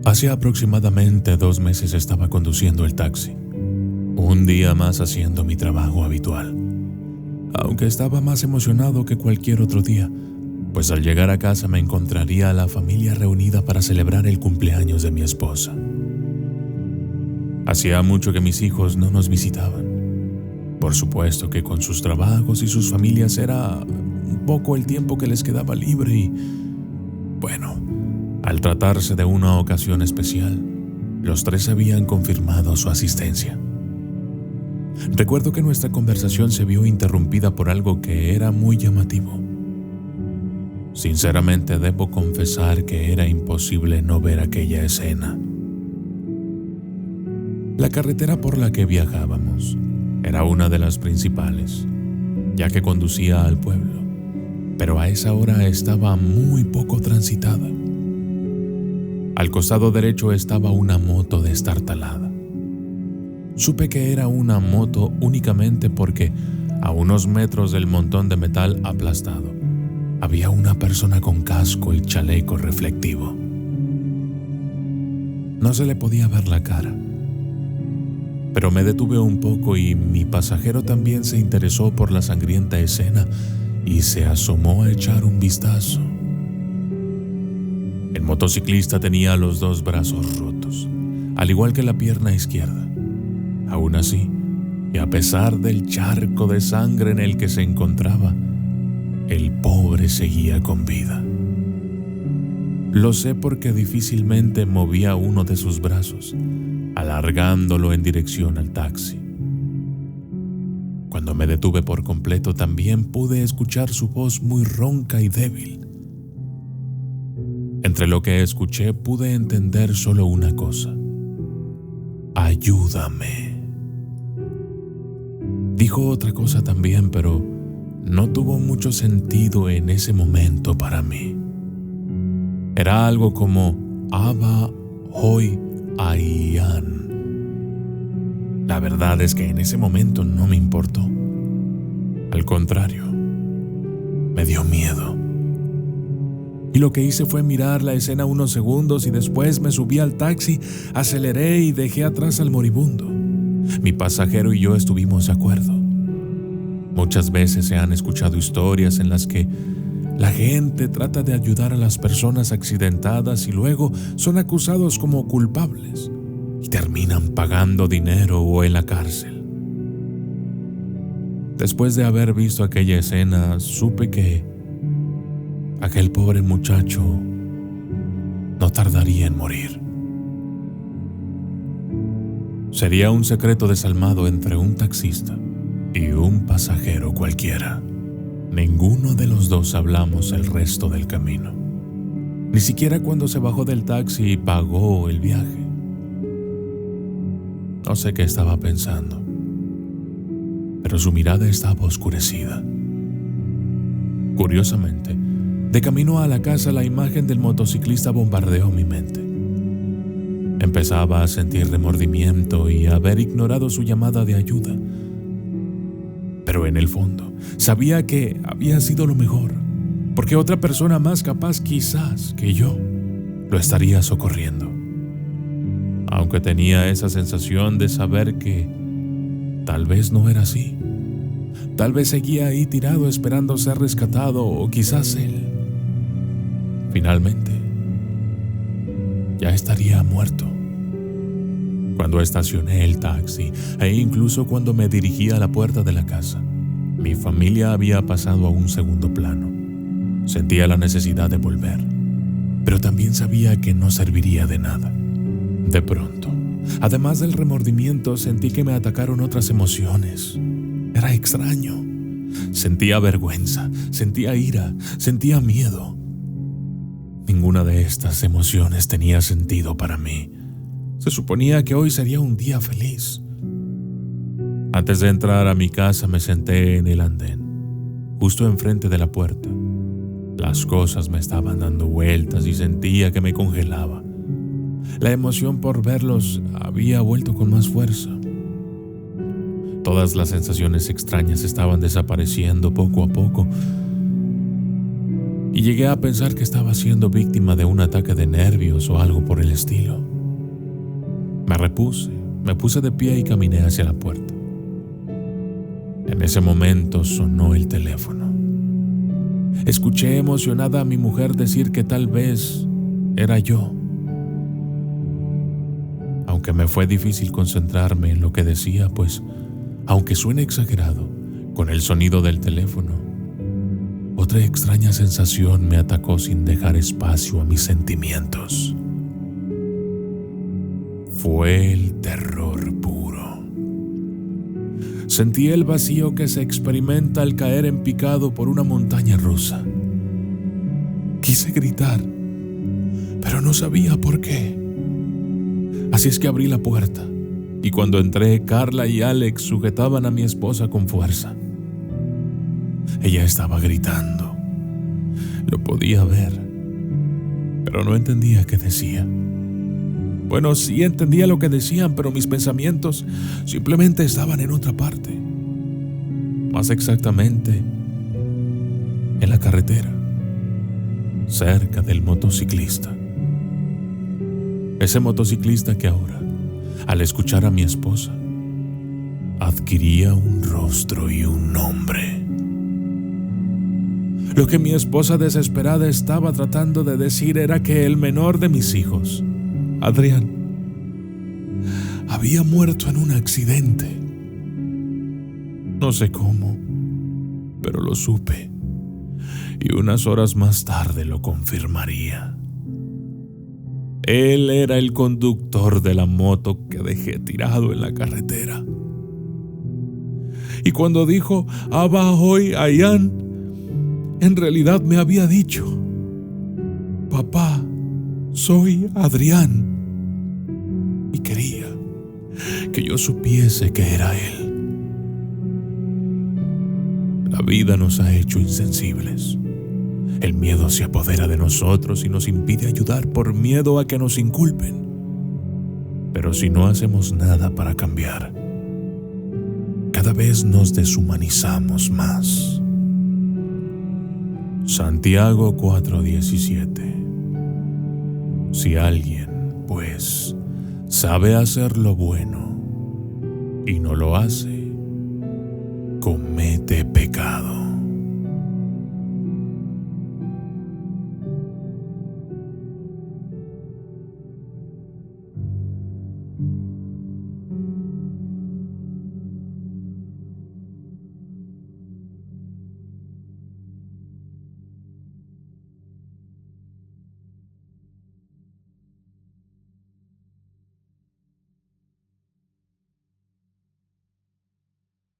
Hace aproximadamente 2 meses estaba conduciendo el taxi, un día más haciendo mi trabajo habitual, aunque estaba más emocionado que cualquier otro día, pues al llegar a casa me encontraría a la familia reunida para celebrar el cumpleaños de mi esposa. Hacía mucho que mis hijos no nos visitaban. Por supuesto que con sus trabajos y sus familias era un poco el tiempo que les quedaba libre y, bueno, al tratarse de una ocasión especial, los 3 habían confirmado su asistencia. Recuerdo que nuestra conversación se vio interrumpida por algo que era muy llamativo. Sinceramente debo confesar que era imposible no ver aquella escena. La carretera por la que viajábamos era una de las principales, ya que conducía al pueblo, pero a esa hora estaba muy poco transitada. Al costado derecho estaba una moto destartalada. Supe que era una moto únicamente porque, a unos metros del montón de metal aplastado, había una persona con casco y chaleco reflectivo. No se le podía ver la cara, pero me detuve un poco y mi pasajero también se interesó por la sangrienta escena y se asomó a echar un vistazo. El motociclista tenía los 2 brazos rotos, al igual que la pierna izquierda. Aún así, y a pesar del charco de sangre en el que se encontraba, el pobre seguía con vida. Lo sé porque difícilmente movía uno de sus brazos, alargándolo en dirección al taxi. Cuando me detuve por completo, también pude escuchar su voz muy ronca y débil. Entre lo que escuché pude entender solo una cosa: ayúdame. Dijo otra cosa también, pero no tuvo mucho sentido en ese momento para mí. Era algo como Abba Hoy Ayan. La verdad es que en ese momento no me importó. Al contrario, me dio miedo. Y lo que hice fue mirar la escena unos segundos y después me subí al taxi, aceleré y dejé atrás al moribundo. Mi pasajero y yo estuvimos de acuerdo. Muchas veces se han escuchado historias en las que la gente trata de ayudar a las personas accidentadas y luego son acusados como culpables y terminan pagando dinero o en la cárcel. Después de haber visto aquella escena, supe que aquel pobre muchacho no tardaría en morir. Sería un secreto desalmado entre un taxista y un pasajero cualquiera. Ninguno de los 2 hablamos el resto del camino, ni siquiera cuando se bajó del taxi y pagó el viaje. No sé qué estaba pensando, pero su mirada estaba oscurecida. Curiosamente, de camino a la casa, la imagen del motociclista bombardeó mi mente. Empezaba a sentir remordimiento y a haber ignorado su llamada de ayuda. Pero en el fondo, sabía que había sido lo mejor, porque otra persona más capaz quizás que yo lo estaría socorriendo. Aunque tenía esa sensación de saber que tal vez no era así. Tal vez seguía ahí tirado esperando ser rescatado o quizás él, finalmente, ya estaría muerto. Cuando estacioné el taxi e incluso cuando me dirigí a la puerta de la casa, mi familia había pasado a un segundo plano. Sentía la necesidad de volver, pero también sabía que no serviría de nada. De pronto, además del remordimiento, sentí que me atacaron otras emociones. Era extraño. Sentía vergüenza, sentía ira, sentía miedo. Ninguna de estas emociones tenía sentido para mí. Se suponía que hoy sería un día feliz. Antes de entrar a mi casa me senté en el andén, justo enfrente de la puerta. Las cosas me estaban dando vueltas y sentía que me congelaba. La emoción por verlos había vuelto con más fuerza. Todas las sensaciones extrañas estaban desapareciendo poco a poco y llegué a pensar que estaba siendo víctima de un ataque de nervios o algo por el estilo. Me puse de pie y caminé hacia la puerta. En ese momento sonó el teléfono. Escuché emocionada a mi mujer decir que tal vez era yo. Aunque me fue difícil concentrarme en lo que decía, pues, aunque suene exagerado, con el sonido del teléfono, otra extraña sensación me atacó sin dejar espacio a mis sentimientos. Fue el terror puro. Sentí el vacío que se experimenta al caer en picado por una montaña rusa. Quise gritar, pero no sabía por qué. Así es que abrí la puerta, y cuando entré, Carla y Alex sujetaban a mi esposa con fuerza. Ella estaba gritando. Lo podía ver, pero no entendía qué decía. Bueno, sí entendía lo que decían, pero mis pensamientos simplemente estaban en otra parte. Más exactamente, en la carretera, cerca del motociclista. Ese motociclista que ahora, al escuchar a mi esposa, adquiría un rostro y un nombre. Lo que mi esposa desesperada estaba tratando de decir era que el menor de mis hijos, Adrián, había muerto en un accidente. No sé cómo, pero lo supe, y unas horas más tarde lo confirmaría. Él era el conductor de la moto que dejé tirado en la carretera. Y cuando dijo Abba hoy Ayan, en realidad me había dicho: papá, soy Adrián. Y quería que yo supiese que era él. La vida nos ha hecho insensibles. El miedo se apodera de nosotros y nos impide ayudar por miedo a que nos inculpen. Pero si no hacemos nada para cambiar, cada vez nos deshumanizamos más. Santiago 4:17. Si alguien, pues, sabe hacer lo bueno y no lo hace, comete pecado.